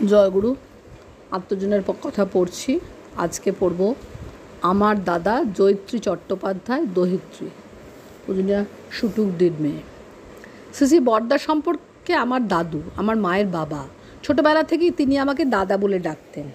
জয়গুরু। আত্মজনের কথা পড়ছি। আজকে পড়ব আমার দাদা জয়িত্রী চট্টোপাধ্যায় দহিত্রী, পূজনীয়া শুটুকদির মেয়ে। শ্রী বড়দা সম্পর্কে আমার দাদু, আমার মায়ের বাবা, ছোটোবেলা থেকেই তিনি আমাকে দাদা বলে ডাকতেন।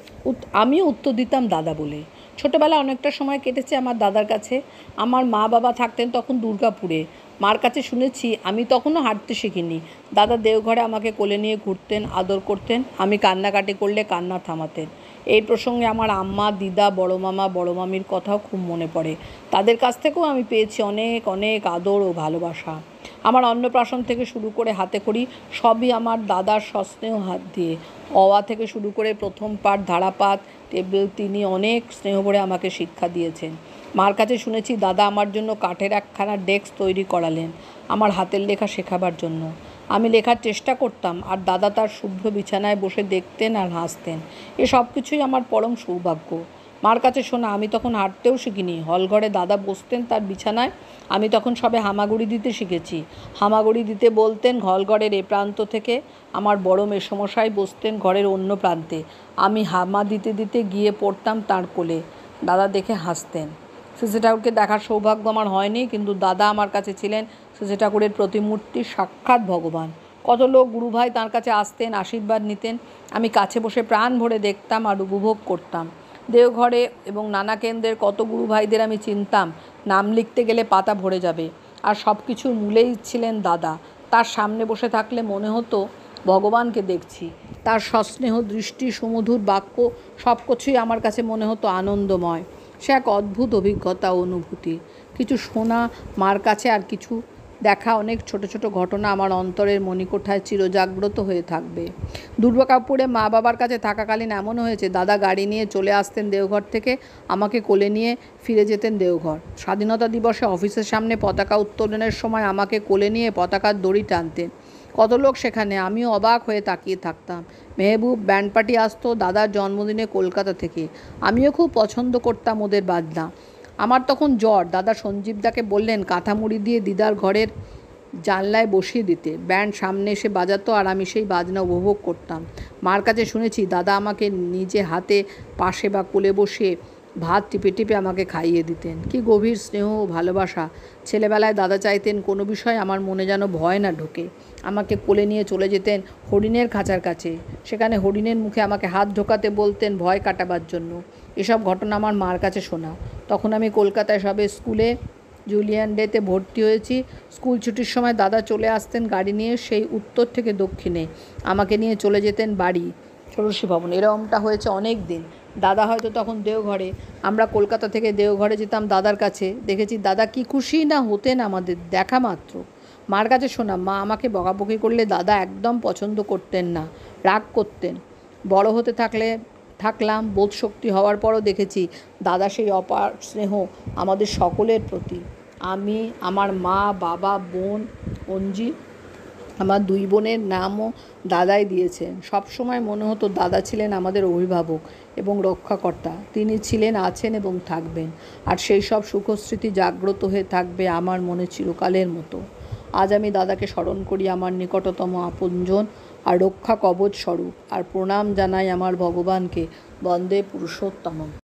আমিও উত্তর দিতাম দাদা বলে। ছোটোবেলা অনেকটা সময় কেটেছে আমার দাদার কাছে। আমার মা বাবা থাকতেন তখন দুর্গাপুরে। মার কাছে শুনেছি আমি তখনও হাঁটতে শিখিনি। দাদা দেওঘরে আমাকে কোলে নিয়ে ঘুরতেন, আদর করতেন। আমি কান্নাকাটি করলে কান্না থামাতেন। এই প্রসঙ্গে আমার আম্মা, দিদা, বড় মামা, বড় মামির কথাও খুব মনে পড়ে। তাদের কাছ থেকেও আমি পেয়েছি অনেক অনেক আদর ও ভালোবাসা। আমার অন্নপ্রাশন থেকে শুরু করে হাতেখড়ি সবই আমার দাদার সস্নেহ হাত দিয়ে। অওয়া থেকে শুরু করে প্রথম পাঠ, ধারাপাত, টেবিল তিনি অনেক স্নেহ ভরে আমাকে শিক্ষা দিয়েছেন। মার কাছে শুনেছি দাদা আমার জন্য কাঠের একখানা ডেস্ক তৈরি করালেন আমার হাতের লেখা শেখাবার জন্য। আমি লেখার চেষ্টা করতাম আর দাদা তার শুভ্র বিছানায় বসে দেখতেন আর হাসতেন। এ সব কিছুই আমার পরম সৌভাগ্য। মার কাছে শোনা আমি তখন হাঁটতেও শিখিনি। হলঘরে দাদা বসতেন তার বিছানায়, আমি তখন সবে হামাগুড়ি দিতে শিখেছি। হামাগুড়ি দিতে বলতেন হলঘরের এ প্রান্ত থেকে, আমার বড় মেসমশাই বসতেন ঘরের অন্য প্রান্তে। আমি হামা দিতে দিতে গিয়ে পড়তাম তার কোলে। দাদা দেখে হাসতেন। শ্রী ঠাকুরকে দেখার সৌভাগ্য আমার হয়নি, কিন্তু দাদা আমার কাছে ছিলেন শ্রী ঠাকুরের প্রতিমূর্তি, সাক্ষাৎ ভগবান। কত লোক গুরুভাই তাঁর কাছে আসতেন, আশীর্বাদ নিতেন। আমি কাছে বসে প্রাণ ভরে দেখতাম আর উপভোগ করতাম। দেওঘরে এবং নানা কেন্দ্রের কত গুরুভাইদের আমি চিনতাম। নাম লিখতে গেলে পাতা ভরে যাবে। আর সব কিছুর মূলেই ছিলেন দাদা। তার সামনে বসে থাকলে মনে হতো ভগবানকে দেখছি। তার সস্নেহ দৃষ্টি, সুমধুর বাক্য, সব কিছুই আমার কাছে মনে হতো আনন্দময়। সে এক অদ্ভুত অভিজ্ঞতা ও অনুভূতি। কিছু শোনা মার কাছে আর কিছু দেখা অনেক ছোট ছোট ঘটনা আমার অন্তরের মণিকোঠায় চিরজাগ্রত হয়ে থাকবে। দুর্গাপুরে মা বাবার কাছে থাকাকালীন এমন হয়েছে দাদা গাড়ি নিয়ে চলে আসতেন দেওঘর থেকে, আমাকে কোলে নিয়ে ফিরে যেতেন দেওঘর। স্বাধীনতা দিবসে অফিসের সামনে পতাকা উত্তোলনের সময় আমাকে কোলে নিয়ে পতাকার দড়ি টানতেন। কত লোক সেখানে, আমিও অবাক হয়ে তাকিয়ে থাকতাম। মেহবুব ব্যান্ড পার্টি আসতো দাদার জন্মদিনে কলকাতা থেকে। আমিও খুব পছন্দ করতাম ওদের বাজনা। আমার তখন জ্বর। দাদা সঞ্জীবদাকে বললেন কাঁথা মুড়ি দিয়ে দিদার ঘরের জানলায় বসিয়ে দিতে। ব্যান্ড সামনে এসে বাজাতো আর আমি সেই বাজনা উপভোগ করতাম। মার কাছে শুনেছি দাদা আমাকে নিজে হাতে পাশে বা কোলে বসিয়ে ভাত টিপে টিপে আমাকে খাইয়ে দিতেন। কি গভীর স্নেহ ও ভালোবাসা। ছেলেবেলায় দাদা চাইতেন কোনো বিষয় আমার মনে যেন ভয় না ঢোকে। আমাকে কোলে নিয়ে চলে যেতেন হরিণের খাঁচার কাছে। সেখানে হরিণের মুখে আমাকে হাত ঢোকাতে বলতেন ভয় কাটাবার জন্য। এসব ঘটনা আমার মার কাছে শোনা। তখন আমি কলকাতায় সবে স্কুলে জুলিয়ান ডেতে ভর্তি হয়েছি। স্কুল ছুটির সময় দাদা চলে আসতেন গাড়ি নিয়ে সেই উত্তর থেকে দক্ষিণে। আমাকে নিয়ে চলে যেতেন বাড়ি, ষোড়শী ভবন। এরকমটা হয়েছে অনেক দিন। দাদা হয়তো তখন দেওঘরে, আমরা কলকাতা থেকে দেওঘরে যেতাম দাদার কাছে। দেখেছি দাদা কি খুশি না হতেন আমাদের দেখা মাত্র। মার কাছে শোনা মা আমাকে বকাবকি করলে দাদা একদম পছন্দ করতেন না, রাগ করতেন। বড় হতে থাকলাম, বোধশক্তি হওয়ার পরও দেখেছি দাদা সেই অপার স্নেহ আমাদের সকলের প্রতি। আমি, আমার মা, বাবা, বোন অঞ্জি, আমার দুই বোনের নামও দাদাই দিয়েছেন। সবসময় মনে হতো দাদা ছিলেন আমাদের অভিভাবক এবং রক্ষাকর্তা। তিনি ছিলেন, আছেন এবং থাকবেন। আর সেই সব সুখস্মৃতি জাগ্রত হয়ে থাকবে আমার মনে চিরকালের মতো। আজ আমি দাদাকে স্মরণ করি আমার নিকটতম আপনজন আর রক্ষা কবচ স্বরূপ, আর প্রণাম জানাই আমার ভগবানকে। বন্দে পুরুষোত্তমম।